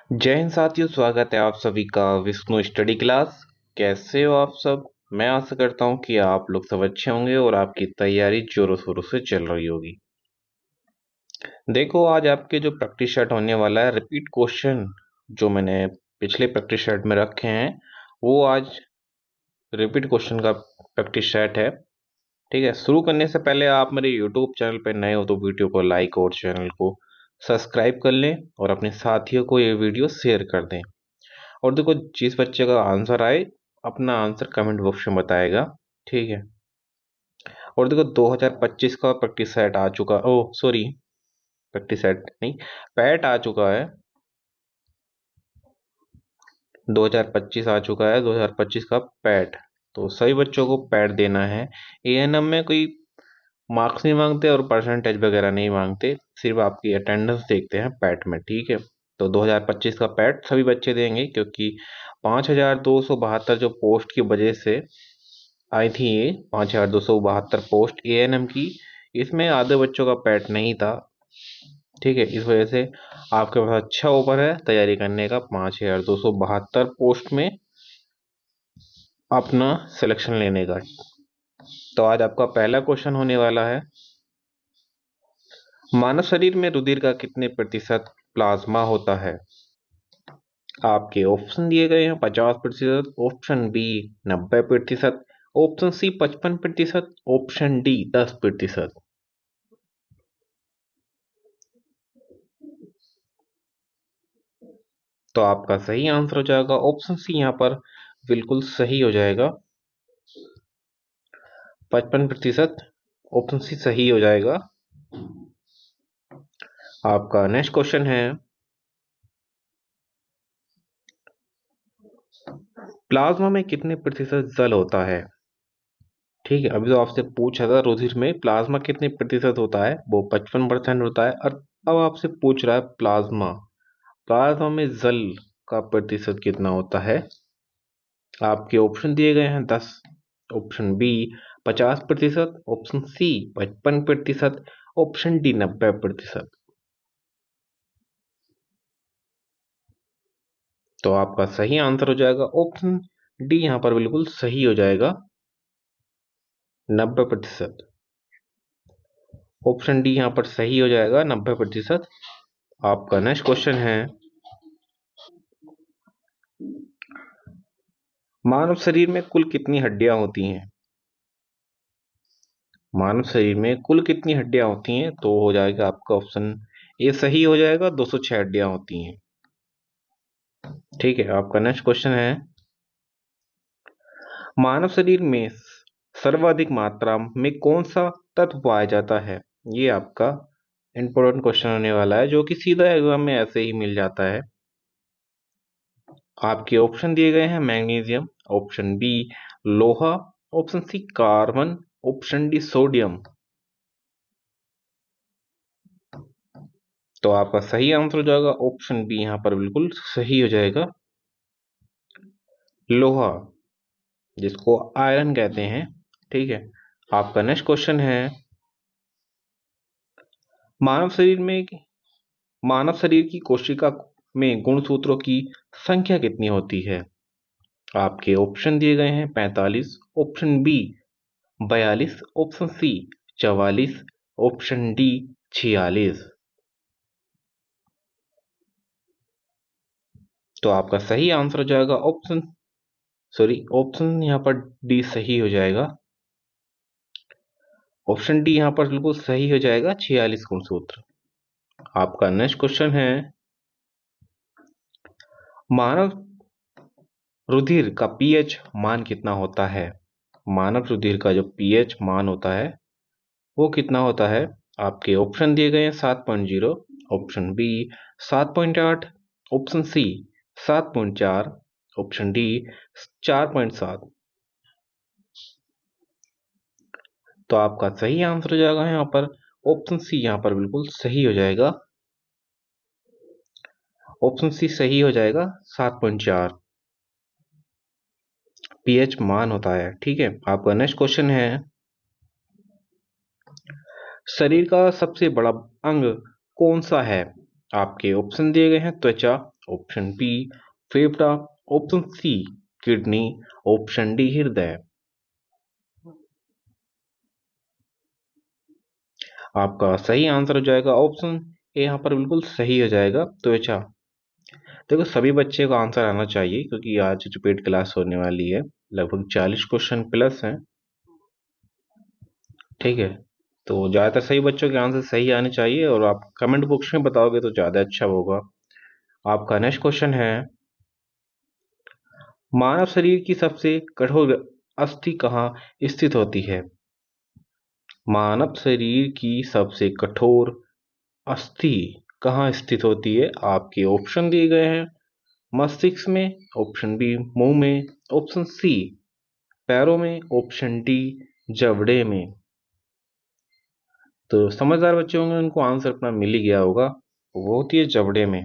जय हिंद साथियों, स्वागत है आप सभी का विष्णु स्टडी क्लास। कैसे हो आप सब? मैं आशा करता हूँ कि आप लोग सब अच्छे होंगे और आपकी तैयारी जोरों शोरों से चल रही होगी। देखो, आज आपके जो प्रैक्टिस सेट होने वाला है, रिपीट क्वेश्चन जो मैंने पिछले प्रैक्टिस सेट में रखे हैं, वो आज रिपीट क्वेश्चन का प्रैक्टिस सेट है। ठीक है, शुरू करने से पहले आप मेरे यूट्यूब चैनल पर नए हो तो वीडियो को लाइक और चैनल को सब्सक्राइब कर लें और अपने साथियों को ये वीडियो शेयर कर दें। और देखो, जिस बच्चे का आंसर आए अपना आंसर कमेंट बॉक्स में बताएगा। ठीक है। और देखो, 2025 का प्रैक्टिस सेट आ चुका, ओ सॉरी, प्रैक्टिस सेट नहीं, पैट आ चुका है। 2025 आ चुका है, 2025 का पैट। तो सभी बच्चों को पैट देना है। एएनएम में कोई मार्क्स नहीं मांगते और परसेंटेज वगैरह नहीं मांगते, सिर्फ आपकी अटेंडेंस देखते हैं पैट में। ठीक है। तो 2025 का पैट सभी बच्चे देंगे, क्योंकि 5272 जो पोस्ट की वजह से आई थी, ये 5272 पोस्ट एएनएम की, इसमें आधे बच्चों का पैट नहीं था। ठीक है, इस वजह से आपके पास अच्छा ओवर है तैयारी करने का, 5272 पोस्ट में अपना सिलेक्शन लेने का। तो आज आपका पहला क्वेश्चन होने वाला है, मानव शरीर में रुधिर का कितने प्रतिशत प्लाज्मा होता है? आपके ऑप्शन दिए गए हैं, 50%, option B 90%, option C 55%, option D 10%। तो आपका सही आंसर हो जाएगा ऑप्शन सी, यहाँ पर बिल्कुल सही हो जाएगा, 55%। ऑप्शन सी सही हो जाएगा। आपका नेक्स्ट क्वेश्चन है, प्लाज्मा में कितने प्रतिशत जल होता है? ठीक है, अभी तो आपसे पूछा था रुधिर में प्लाज्मा कितने प्रतिशत होता है, वो 55% होता है। और अब आपसे पूछ रहा है प्लाज्मा, प्लाज्मा में जल का प्रतिशत कितना होता है? आपके ऑप्शन दिए गए हैं 10, option B 50%, option C 55%, option D 90%। तो आपका सही आंसर हो जाएगा ऑप्शन डी, यहाँ पर बिल्कुल सही हो जाएगा, 90%। ऑप्शन डी यहाँ पर सही हो जाएगा, 90%। आपका नेक्स्ट क्वेश्चन है, मानव शरीर में कुल कितनी हड्डियां होती हैं? मानव शरीर में कुल कितनी हड्डियां होती हैं? तो हो जाएगा आपका ऑप्शन ए सही हो जाएगा, 206 हड्डियां होती हैं। ठीक है, आपका नेक्स्ट क्वेश्चन है, मानव शरीर में सर्वाधिक मात्रा में कौन सा तत्व पाया जाता है? ये आपका इंपॉर्टेंट क्वेश्चन होने वाला है, जो कि सीधा एग्जाम में ऐसे ही मिल जाता है। आपके ऑप्शन दिए गए हैं, मैग्नीशियम, ऑप्शन बी लोहा, option C carbon, option D sodium. तो आपका सही आंसर हो जाएगा ऑप्शन बी, यहाँ पर बिल्कुल सही हो जाएगा, लोहा, जिसको आयरन कहते हैं। ठीक है। आपका नेक्स्ट क्वेश्चन है, मानव शरीर में मानव शरीर की कोशिका में गुणसूत्रों की संख्या कितनी होती है? आपके ऑप्शन दिए गए हैं, 45, option B 42, option C 44, option D 46। तो आपका सही आंसर हो जाएगा ऑप्शन, सॉरी, ऑप्शन यहाँ पर डी सही हो जाएगा, ऑप्शन डी यहाँ पर बिल्कुल सही हो जाएगा, 46 गुणसूत्र। आपका नेक्स्ट क्वेश्चन है, मानव रुधिर का पीएच मान कितना होता है? मानव रुधिर का जो पीएच मान होता है वो कितना होता है? आपके ऑप्शन दिए गए हैं, 7.0, option B 7.8, option C 7.4, option D 4.7। तो आपका सही आंसर हो जाएगा यहाँ पर ऑप्शन सी, यहाँ पर बिल्कुल सही हो जाएगा, ऑप्शन सी सही हो जाएगा, 7.4 पीएच मान होता है। ठीक है। आपका नेक्स्ट क्वेश्चन है, शरीर का सबसे बड़ा अंग कौन सा है? आपके ऑप्शन दिए गए हैं, त्वचा, ऑप्शन बी फेफड़ा, option C kidney, option D हृदय। आपका सही आंसर हो जाएगा ऑप्शन ए, यहाँ पर बिल्कुल सही हो जाएगा। तो अच्छा, देखो सभी बच्चे को आंसर आना चाहिए क्योंकि आज जो पेड क्लास होने वाली है लगभग 40 क्वेश्चन प्लस हैं। ठीक है, तो ज़्यादातर सही बच्चों के आंसर सही आने चाहिए और आप कमेंट बॉक्स में बताओगे तो ज़्यादा अच्छा होगा। आपका नेक्स्ट क्वेश्चन है, मानव शरीर की सबसे कठोर अस्थि कहाँ स्थित होती है? मानव शरीर की सबसे कठोर अस्थि कहाँ स्थित होती है? आपके ऑप्शन दिए गए हैं, मस्तिष्क में, ऑप्शन बी मुंह में, ऑप्शन सी पैरों में, ऑप्शन डी जबड़े में। तो समझदार बच्चे होंगे उनको आंसर अपना मिल ही गया होगा, वो होती है जबड़े में।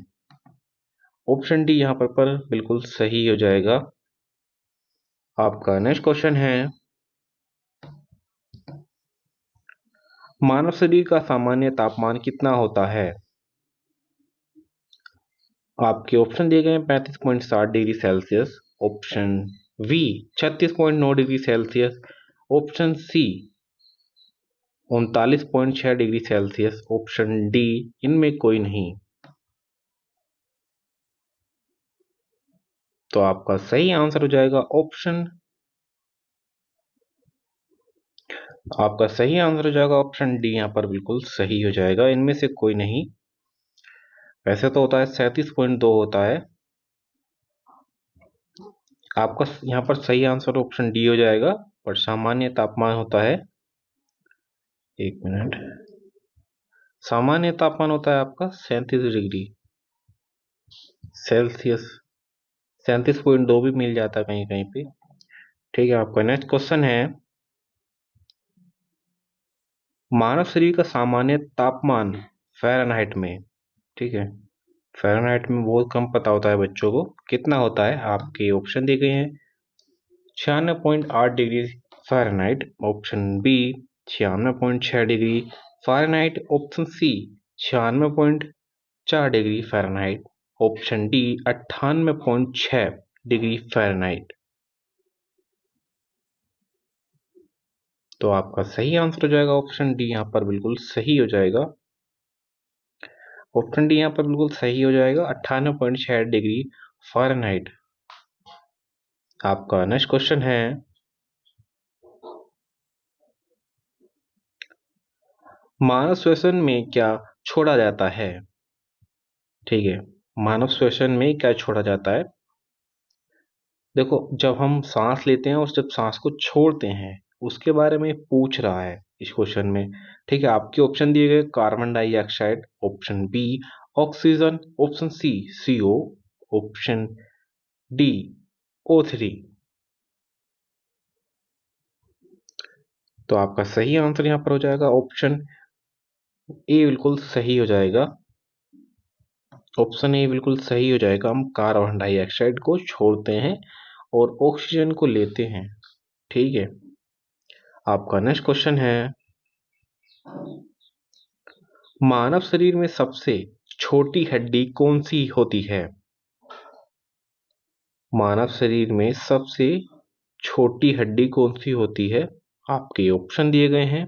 ऑप्शन डी यहाँ पर बिल्कुल सही हो जाएगा। आपका नेक्स्ट क्वेश्चन है, मानव शरीर का सामान्य तापमान कितना होता है? आपके ऑप्शन दिए गए हैं, 35.7 degree Celsius, option B 36.9 degree Celsius, option C 39.6 degree Celsius, option D इनमें कोई नहीं। तो आपका सही आंसर हो जाएगा ऑप्शन, आपका सही आंसर हो जाएगा ऑप्शन डी, यहाँ पर बिल्कुल सही हो जाएगा, इनमें से कोई नहीं। वैसे तो होता है 37.2 होता है। आपका यहाँ पर सही आंसर ऑप्शन डी हो जाएगा, और सामान्य तापमान होता है, एक मिनट, सामान्य तापमान होता है आपका 37 डिग्री सेल्सियस। 37.2 भी मिल जाता है कहीं कहीं पे। ठीक है, आपका नेक्स्ट क्वेश्चन है, मानव शरीर का सामान्य तापमान फ़ारेनहाइट में, ठीक है, फ़ारेनहाइट में बहुत कम पता होता है बच्चों को, कितना होता है? आपके ऑप्शन दिए गए हैं, 96.8 degree Fahrenheit, option B 96.6 degree Fahrenheit, option C 96.4 degree Fahrenheit, option D 98.6 degree Fahrenheit. तो आपका सही आंसर हो जाएगा ऑप्शन डी, यहाँ पर बिल्कुल सही हो जाएगा। ऑप्शन डी यहाँ पर बिल्कुल सही हो जाएगा, 98.6 डिग्री फ़ारेनहाइट। आपका नेक्स्ट क्वेश्चन है, मानव श्वसन में क्या छोड़ा जाता है? ठीक है, मानव श्वसन में क्या छोड़ा जाता है? देखो, जब हम सांस लेते हैं और जब सांस को छोड़ते हैं उसके बारे में पूछ रहा है इस क्वेश्चन में। ठीक है, आपके ऑप्शन दिए गए, carbon dioxide, option B oxygen, option C CO, option D O3। तो आपका सही आंसर यहाँ पर हो जाएगा ऑप्शन ए, बिल्कुल सही हो जाएगा। ऑप्शन ए बिल्कुल सही हो जाएगा, हम कार्बन डाइऑक्साइड को छोड़ते हैं और ऑक्सीजन को लेते हैं। ठीक है, आपका नेक्स्ट क्वेश्चन है, मानव शरीर में सबसे छोटी हड्डी कौन सी होती है? मानव शरीर में सबसे छोटी हड्डी कौन सी होती है? आपके ऑप्शन दिए गए हैं,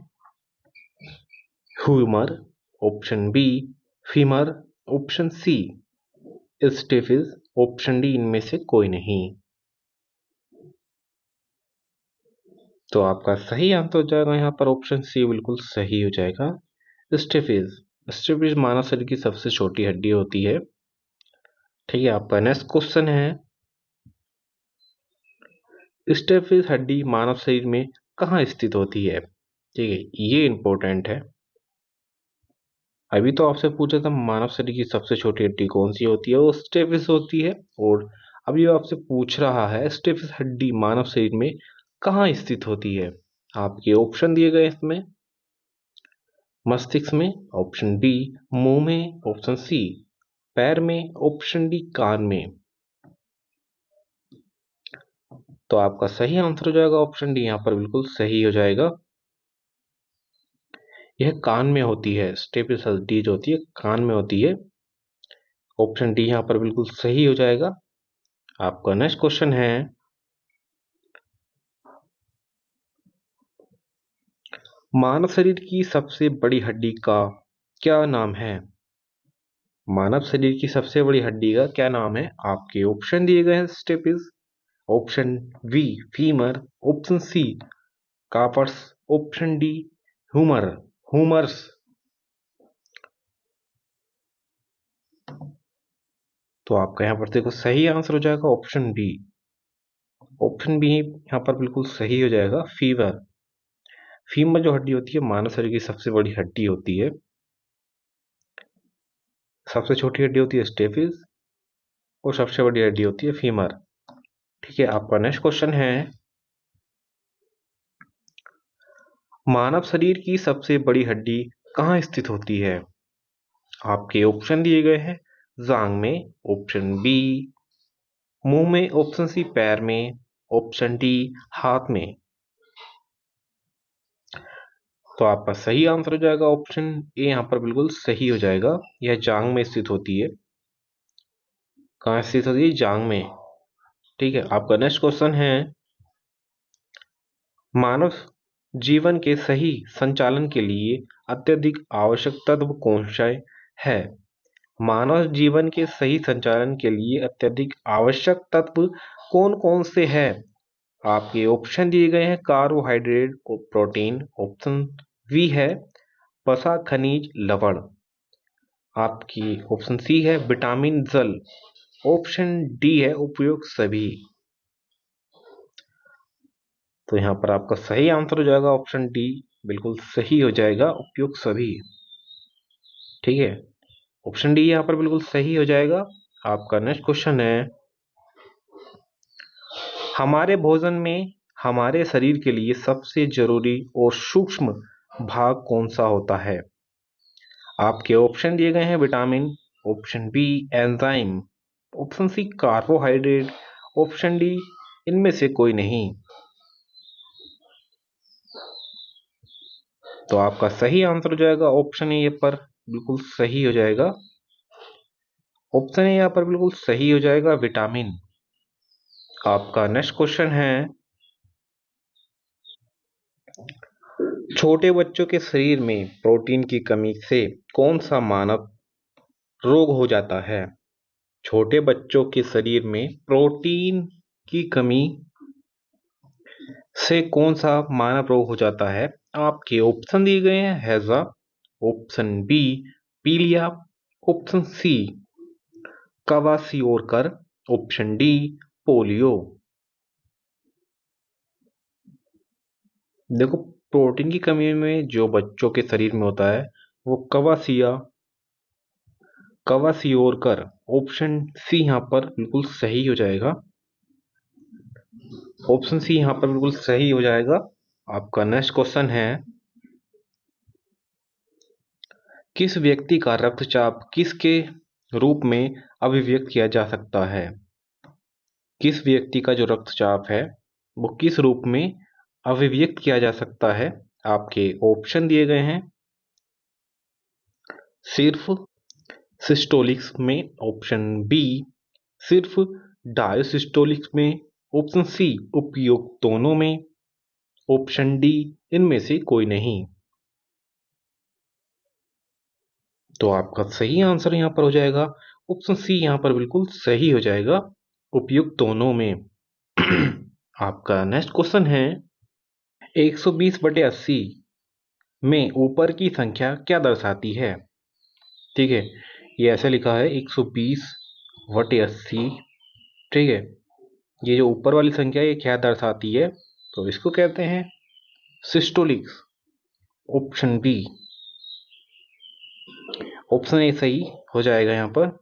humerus, option B femur, option C stapes, option D इनमें से कोई नहीं। तो आपका सही आंसर हो जाएगा यहाँ पर ऑप्शन सी, बिल्कुल सही हो जाएगा, स्टेफिस। स्टेफिस मानव शरीर की सबसे छोटी हड्डी होती है। ठीक है, आपका नेक्स्ट क्वेश्चन है, स्टेफिस हड्डी मानव शरीर में कहाँ स्थित होती है? ठीक है, ये इंपॉर्टेंट है। अभी तो आपसे पूछा था मानव शरीर की सबसे छोटी हड्डी कौन सी होती है, वो स्टेफिस होती है। और अभी आपसे पूछ रहा है स्टेफिस हड्डी मानव शरीर में कहाँ स्थित होती है। आपके ऑप्शन दिए गए इसमें, मस्तिष्क में, ऑप्शन बी मुंह में, ऑप्शन सी पैर में, ऑप्शन डी कान में। तो आपका सही आंसर हो जाएगा ऑप्शन डी, यहाँ पर बिल्कुल सही हो जाएगा। यह कान में होती है, स्टेपिस हड्डी जो होती है कान में होती है। ऑप्शन डी यहां पर बिल्कुल सही हो जाएगा। आपका नेक्स्ट क्वेश्चन है, मानव शरीर की सबसे बड़ी हड्डी का क्या नाम है? मानव शरीर की सबसे बड़ी हड्डी का क्या नाम है? आपके ऑप्शन दिए गए हैं stapes. Option B femur, option C carpus, option D humer humerus. तो आपका यहाँ पर देखो सही आंसर हो जाएगा ऑप्शन बी। ऑप्शन बी यहाँ पर बिल्कुल सही हो जाएगा, फीवर। फीमर जो हड्डी होती है मानव शरीर की सबसे बड़ी हड्डी होती है। सबसे छोटी हड्डी होती है स्टेपिस और सबसे बड़ी हड्डी होती है फीमर। ठीक है, आपका नेक्स्ट क्वेश्चन है, मानव शरीर की सबसे बड़ी हड्डी कहाँ स्थित होती है? आपके ऑप्शन दिए गए हैं, जांग में, ऑप्शन बी मुंह में, ऑप्शन सी पैर में, ऑप्शन डी हाथ में। तो आपका सही आंसर हो जाएगा ऑप्शन ए, यहां पर बिल्कुल सही हो जाएगा। यह जांग में स्थित होती है। कहाँ स्थित होती है? जांग में। ठीक है, आपका नेक्स्ट क्वेश्चन है, मानव जीवन के सही संचालन के लिए अत्यधिक आवश्यक तत्व कौन सा है? मानव जीवन के सही संचालन के लिए अत्यधिक आवश्यक तत्व कौन कौन से हैं? आपके ऑप्शन दिए गए हैं, कार्बोहाइड्रेट और प्रोटीन, ऑप्शन बी है वसा, खनिज, लवण। आपकी ऑप्शन सी है विटामिन, जल, ऑप्शन डी है उपयुक्त सभी। तो यहां पर आपका सही आंसर हो जाएगा ऑप्शन डी, बिल्कुल सही हो जाएगा, उपयुक्त सभी। ठीक है, ऑप्शन डी यहां पर बिल्कुल सही हो जाएगा। आपका नेक्स्ट क्वेश्चन है, हमारे भोजन में हमारे शरीर के लिए सबसे जरूरी और सूक्ष्म भाग कौन सा होता है? आपके ऑप्शन दिए गए हैं, vitamin, option B enzyme, option C carbohydrate, option D इनमें से कोई नहीं। तो आपका सही आंसर हो जाएगा ऑप्शन ए पर बिल्कुल सही हो जाएगा। ऑप्शन ए यहाँ पर बिल्कुल सही हो जाएगा, विटामिन। आपका नेक्स्ट क्वेश्चन है, छोटे बच्चों के शरीर में प्रोटीन की कमी से कौन सा मानव रोग हो जाता है? छोटे बच्चों के शरीर में प्रोटीन की कमी से कौन सा मानव रोग हो जाता है? आपके ऑप्शन दिए गए हैं, हैजा, ऑप्शन बी पीलिया, option C kwashiorkor, option D polio. देखो, प्रोटीन की कमी में जो बच्चों के शरीर में होता है वो कवासियोरकर, ऑप्शन सी यहाँ पर बिल्कुल सही हो जाएगा। ऑप्शन सी यहाँ पर बिल्कुल सही हो जाएगा। आपका नेक्स्ट क्वेश्चन है, किस व्यक्ति का रक्तचाप किसके रूप में अभिव्यक्त किया जा सकता है? किस व्यक्ति का जो रक्तचाप है वो किस रूप में अभिव्यक्त किया जा सकता है? आपके ऑप्शन दिए गए हैं, सिर्फ सिस्टोलिक्स में, ऑप्शन बी सिर्फ डायोसिस्टोलिक्स में, ऑप्शन सी उपयुक्त दोनों में, ऑप्शन डी इनमें से कोई नहीं। तो आपका सही आंसर यहां पर हो जाएगा ऑप्शन सी, यहां पर बिल्कुल सही हो जाएगा, उपयुक्त दोनों में। आपका नेक्स्ट क्वेश्चन है, 120/80 में ऊपर की संख्या क्या दर्शाती है? ठीक है, ये ऐसे लिखा है 120/80। ठीक है, ये जो ऊपर वाली संख्या ये क्या दर्शाती है? तो इसको कहते हैं सिस्टोलिक्स, ऑप्शन बी। ऑप्शन ए सही हो जाएगा यहाँ पर,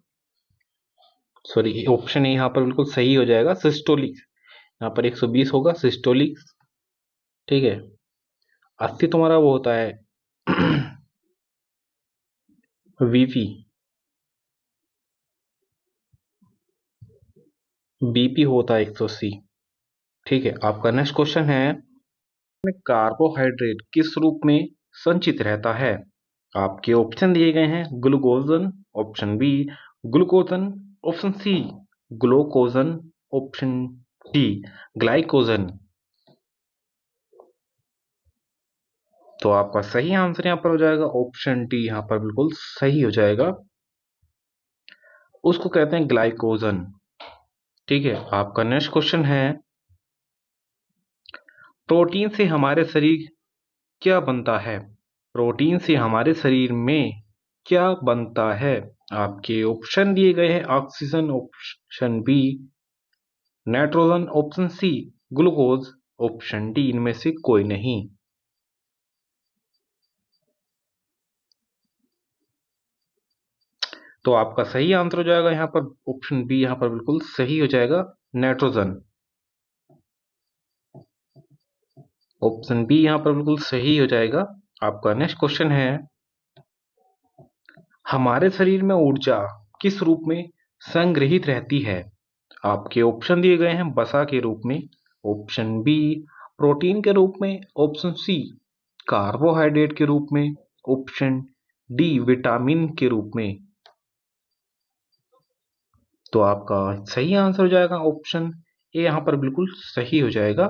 सॉरी ऑप्शन ए यहाँ पर बिल्कुल सही हो जाएगा, सिस्टोलिक्स। यहाँ पर 120 होगा सिस्टोलिक्स। ठीक है, 80 तुम्हारा वो होता है वीपी, बीपी होता है 180। ठीक है, आपका नेक्स्ट क्वेश्चन है, कार्बोहाइड्रेट किस रूप में संचित रहता है? आपके ऑप्शन दिए गए हैं, glucagon, option B glucagon, option C glucagon, option D glycogen. तो आपका सही आंसर यहां पर हो जाएगा ऑप्शन डी, यहां पर बिल्कुल सही हो जाएगा। उसको कहते हैं ग्लाइकोजन। ठीक है, आपका नेक्स्ट क्वेश्चन है, प्रोटीन से हमारे शरीर क्या बनता है? प्रोटीन से हमारे शरीर में क्या बनता है? आपके ऑप्शन दिए गए हैं, oxygen, option B nitrogen, option C glucose, option D इनमें से कोई नहीं। तो आपका सही आंसर हो जाएगा यहां पर ऑप्शन बी, यहां पर बिल्कुल सही हो जाएगा, नाइट्रोजन। ऑप्शन बी यहां पर बिल्कुल सही हो जाएगा। आपका नेक्स्ट क्वेश्चन है, हमारे शरीर में ऊर्जा किस रूप में संग्रहित रहती है? आपके ऑप्शन दिए गए हैं, वसा के रूप में, ऑप्शन बी प्रोटीन के रूप में, ऑप्शन सी कार्बोहाइड्रेट के रूप में, ऑप्शन डी विटामिन के रूप में। तो आपका सही आंसर हो जाएगा ऑप्शन ए, यहां पर बिल्कुल सही हो जाएगा।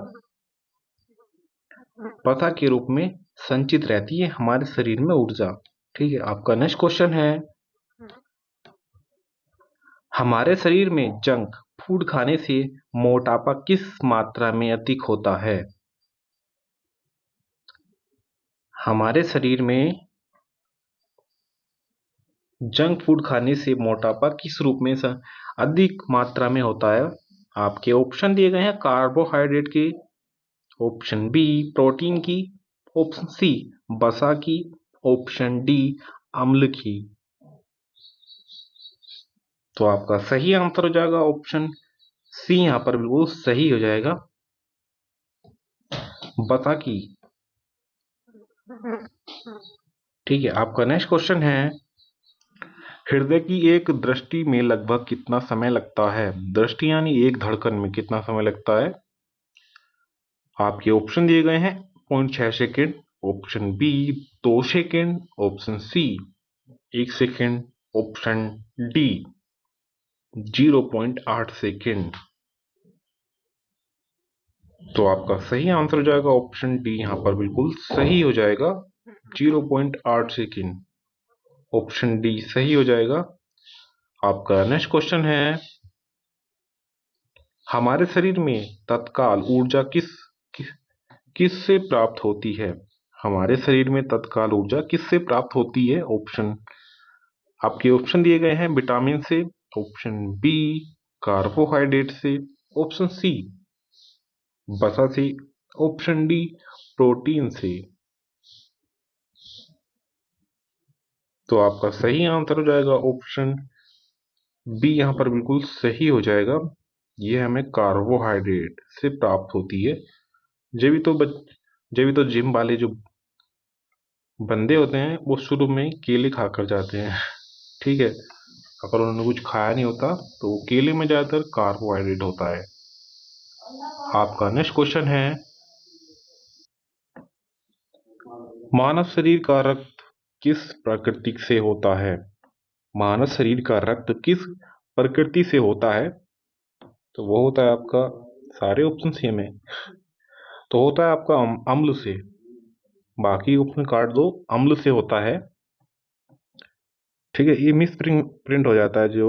वसा के रूप में संचित रहती है हमारे शरीर में ऊर्जा। ठीक है, आपका नेक्स्ट क्वेश्चन है, हमारे शरीर में जंक फूड खाने से मोटापा किस मात्रा में अधिक होता है? हमारे शरीर में जंक फूड खाने से मोटापा किस रूप में अधिक मात्रा में होता है? आपके ऑप्शन दिए गए हैं, कार्बोहाइड्रेट की, ऑप्शन बी प्रोटीन की, ऑप्शन सी वसा की, ऑप्शन डी अम्ल की। तो आपका सही आंसर हो जाएगा ऑप्शन सी, यहां पर बिल्कुल सही हो जाएगा, वसा की। ठीक है, आपका नेक्स्ट क्वेश्चन है, हृदय की एक दृष्टि में लगभग कितना समय लगता है? दृष्टि यानी एक धड़कन में कितना समय लगता है? आपके ऑप्शन दिए गए हैं, 0.6 second, option B 2 second, option C 1 second, option D 0.8 second. तो आपका सही आंसर हो जाएगा ऑप्शन डी, यहां पर बिल्कुल सही हो जाएगा, 0.8 सेकेंड। ऑप्शन डी सही हो जाएगा। आपका नेक्स्ट क्वेश्चन है, हमारे शरीर में तत्काल ऊर्जा किस से प्राप्त होती है? हमारे शरीर में तत्काल ऊर्जा किससे प्राप्त होती है? आपके ऑप्शन दिए गए हैं, विटामिन से, ऑप्शन बी कार्बोहाइड्रेट से, ऑप्शन सी वसा से, ऑप्शन डी प्रोटीन से। तो आपका सही आंसर हो जाएगा ऑप्शन बी, यहां पर बिल्कुल सही हो जाएगा। ये हमें कार्बोहाइड्रेट से प्राप्त होती है। जब भी तो जिम वाले जो बंदे होते हैं वो शुरू में केले खाकर जाते हैं। ठीक है, अगर उन्होंने कुछ खाया नहीं होता तो केले में ज्यादातर कार्बोहाइड्रेट होता है। आपका नेक्स्ट क्वेश्चन है, मानव शरीर का रक्त किस प्रकृति से होता है? मानव शरीर का रक्त किस प्रकृति से होता है? तो वो होता है आपका, सारे ऑप्शन सेम है, तो होता है आपका अम्ल से। बाकी ऑप्शन काट दो, अम्ल से होता है। ठीक है, ये मिस प्रिंट हो जाता है जो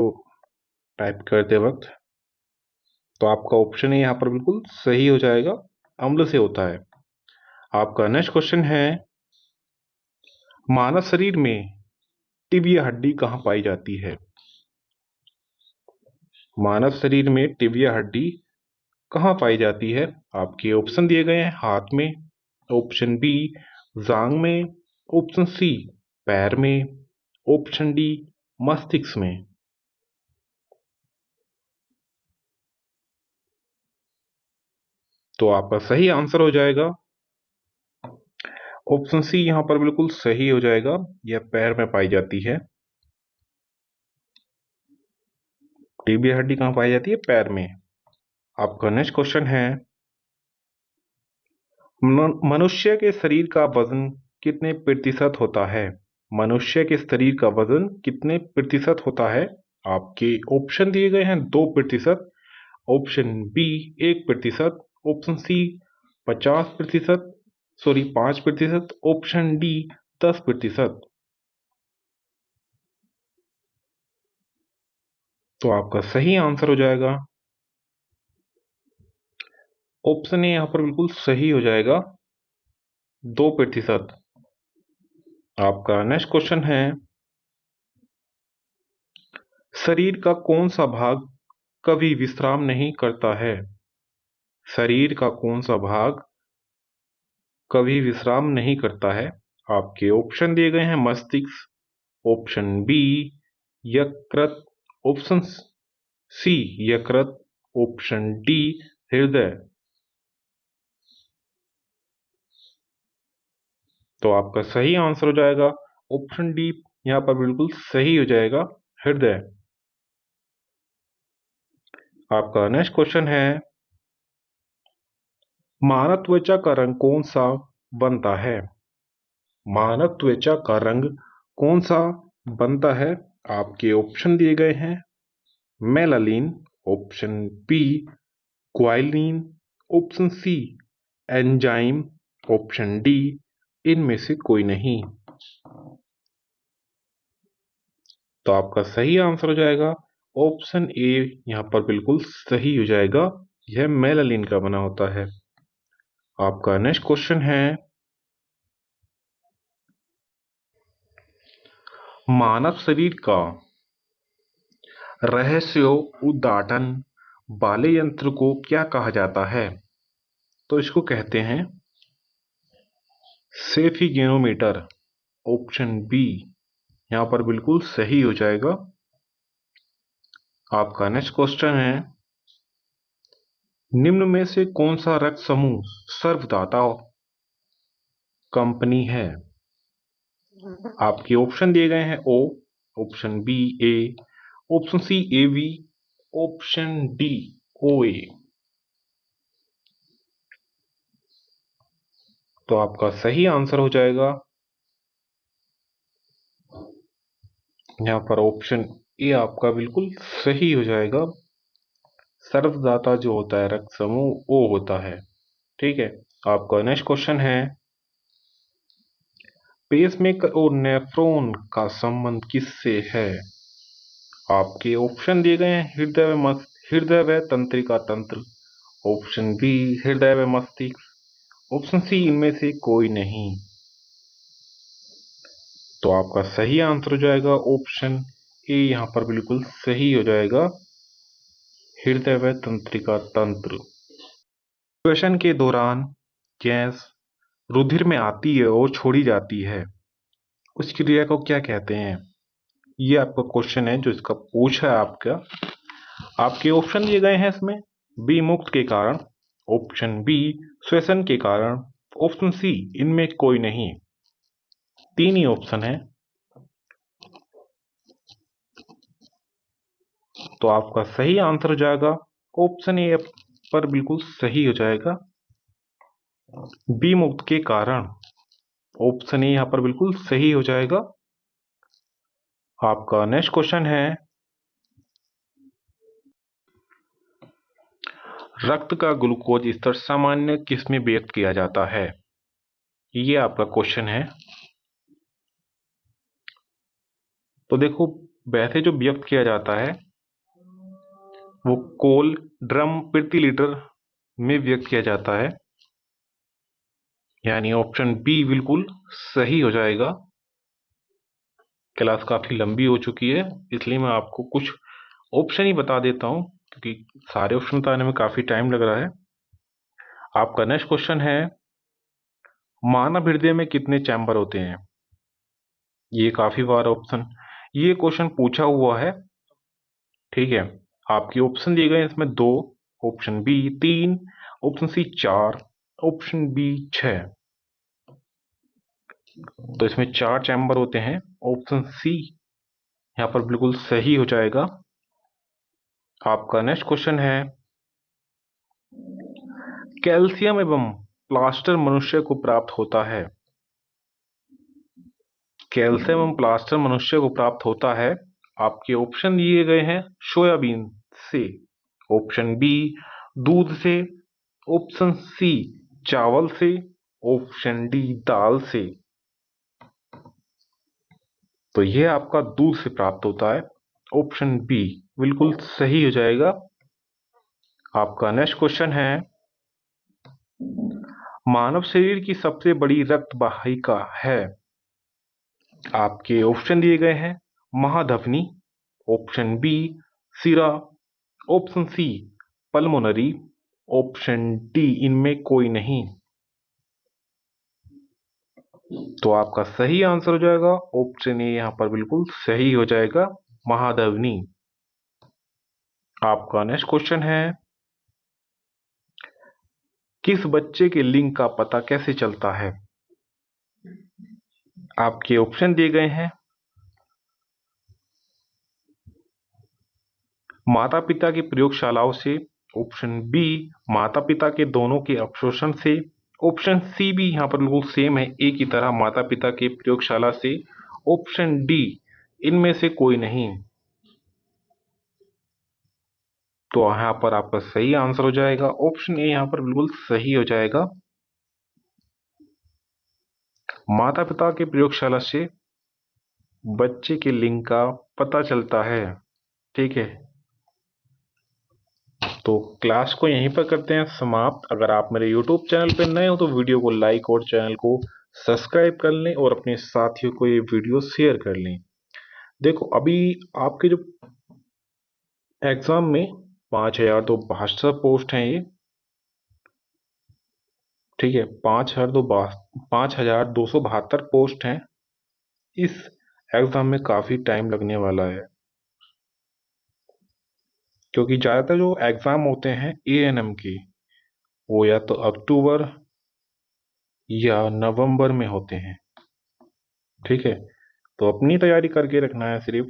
टाइप करते वक्त। तो आपका ऑप्शन है यहाँ पर बिल्कुल सही हो जाएगा, अम्ल से होता है। आपका नेक्स्ट क्वेश्चन है, मानव शरीर में टिबिया हड्डी कहाँ पाई जाती है? मानव शरीर में टिबिया हड्डी कहाँ पाई जाती है? आपके ऑप्शन दिए गए हैं, हाथ में, ऑप्शन बी जांग में, ऑप्शन सी पैर में, ऑप्शन डी मस्तिष्क में। तो आपका सही आंसर हो जाएगा ऑप्शन सी, यहां पर बिल्कुल सही हो जाएगा, यह पैर में पाई जाती है। टिबिया हड्डी कहाँ पाई जाती है? पैर में। आपका नेक्स्ट क्वेश्चन है, मनुष्य के शरीर का वजन कितने प्रतिशत होता है? मनुष्य के शरीर का वजन कितने प्रतिशत होता है? आपके ऑप्शन दिए गए हैं 2%, option B 1%, option C 50%, sorry 5%, option D 10%। तो आपका सही आंसर हो जाएगा ऑप्शन ए, यहां पर बिल्कुल सही हो जाएगा 2%। आपका नेक्स्ट क्वेश्चन है, शरीर का कौन सा भाग कभी विश्राम नहीं करता है? शरीर का कौन सा भाग कभी विश्राम नहीं करता है? आपके ऑप्शन दिए गए हैं मस्तिष्क, ऑप्शन बी यकृत, ऑप्शन सी यकृत, ऑप्शन डी हृदय। तो आपका सही आंसर हो जाएगा ऑप्शन डी, यहां पर बिल्कुल सही हो जाएगा हृदय। आपका नेक्स्ट क्वेश्चन है, मानव त्वचा का रंग कौन सा बनता है? मानव त्वचा का रंग कौन सा बनता है? आपके ऑप्शन दिए गए हैं मेलानिन, ऑप्शन बी ग्वाइलिन, option C enzyme, option D इनमें से कोई नहीं। तो आपका सही आंसर हो जाएगा ऑप्शन ए, यहां पर बिल्कुल सही हो जाएगा, यह मेलानिन का बना होता है। आपका नेक्स्ट क्वेश्चन है, मानव शरीर का रहस्य उद्घाटन वाले यंत्र को क्या कहा जाता है? तो इसको कहते हैं सेफिगेनोमीटर, ऑप्शन बी यहां पर बिल्कुल सही हो जाएगा। आपका नेक्स्ट क्वेश्चन है, निम्न में से कौन सा रक्त समूह सर्वदाता कंपनी है? आपके ऑप्शन दिए गए हैं O, option B A, option C A B, option D O A. तो आपका सही आंसर हो जाएगा यहां पर ऑप्शन ए, आपका बिल्कुल सही हो जाएगा। सर्वदाता जो होता है रक्त समूह ओ होता है। ठीक है। आपका नेक्स्ट क्वेश्चन है, पेसमेकर और नेफ्रॉन का संबंध किससे है? आपके ऑप्शन दिए गए हैं हृदय व तंत्रिका तंत्र, ऑप्शन बी हृदय व मस्तिष्क, ऑप्शन सी इनमें से कोई नहीं। तो आपका सही आंसर हो जाएगा ऑप्शन ए, यहां पर बिल्कुल सही हो जाएगा हृदय व तंत्रिका तंत्र। श्वसन के दौरान गैस रुधिर में आती है और छोड़ी जाती है, उस क्रिया को क्या कहते हैं? ये आपका क्वेश्चन है जो इसका पूछा है आपका। आपके ऑप्शन दिए गए हैं इसमें, बी मुक्त के कारण, ऑप्शन बी श्वसन के कारण, ऑप्शन सी इनमें कोई नहीं। तीन ही ऑप्शन है। तो आपका सही आंसर हो जाएगा ऑप्शन ए, पर बिल्कुल सही हो जाएगा बी मुक्त के कारण। ऑप्शन ए यहां पर बिल्कुल सही हो जाएगा। आपका नेक्स्ट क्वेश्चन है, रक्त का ग्लूकोज स्तर सामान्य किस में व्यक्त किया जाता है? ये आपका क्वेश्चन है। तो देखो, वैसे जो व्यक्त किया जाता है वो कोल ड्रम प्रति लीटर में व्यक्त किया जाता है, यानी ऑप्शन बी बिल्कुल सही हो जाएगा। क्लास काफी लंबी हो चुकी है, इसलिए मैं आपको कुछ ऑप्शन ही बता देता हूं, क्योंकि सारे ऑप्शन बताने में काफी टाइम लग रहा है। आपका नेक्स्ट क्वेश्चन है, मानव हृदय में कितने चैम्बर होते हैं? ये काफी बार ऑप्शन ये क्वेश्चन पूछा हुआ है। ठीक है। आपके ऑप्शन दिए गए इसमें दो, option B 3, option C 4, option B 6। तो इसमें 4 चैम्बर होते हैं, ऑप्शन सी यहां पर बिल्कुल सही हो जाएगा। आपका नेक्स्ट क्वेश्चन है, कैल्शियम एवं प्लास्टर मनुष्य को प्राप्त होता है। कैल्शियम एवं प्लास्टर मनुष्य को प्राप्त होता है। आपके ऑप्शन दिए गए हैं सोयाबीन से, ऑप्शन बी दूध से, ऑप्शन सी चावल से, ऑप्शन डी दाल से। तो यह आपका दूध से प्राप्त होता है, ऑप्शन बी बिल्कुल सही हो जाएगा। आपका नेक्स्ट क्वेश्चन है, मानव शरीर की सबसे बड़ी रक्त वाहिका है। आपके ऑप्शन दिए गए हैं महाधमनी, ऑप्शन बी सिरा, option C pulmonary, option D इनमें कोई नहीं। तो आपका सही आंसर हो जाएगा ऑप्शन ए, यहां पर बिल्कुल सही हो जाएगा, महाधमनी। आपका नेक्स्ट क्वेश्चन है, किस बच्चे के लिंग का पता कैसे चलता है। आपके ऑप्शन दिए गए हैं माता पिता की प्रयोगशालाओं से, ऑप्शन बी माता पिता के दोनों के अवशोषण से, ऑप्शन सी भी यहां पर बिल्कुल सेम है, एक ही तरह माता पिता के प्रयोगशाला से, ऑप्शन डी इनमें से कोई नहीं। तो यहां पर आपका सही आंसर हो जाएगा ऑप्शन ए, यहां पर बिल्कुल सही हो जाएगा, माता पिता के प्रयोगशाला से बच्चे के लिंग का पता चलता है। ठीक है, तो क्लास को यहीं पर करते हैं समाप्त। अगर आप मेरे YouTube चैनल पर नए हो तो वीडियो को लाइक और चैनल को सब्सक्राइब कर लें और अपने साथियों को ये वीडियो शेयर कर लें। देखो अभी आपके जो एग्जाम में 5272 पोस्ट हैं ये, ठीक है, 5272 पोस्ट हैं। इस एग्जाम में काफी टाइम लगने वाला है, क्योंकि ज्यादातर जो एग्जाम होते हैं ANM की वो या तो अक्टूबर या नवंबर में होते हैं। ठीक है, तो अपनी तैयारी करके रखना है सिर्फ।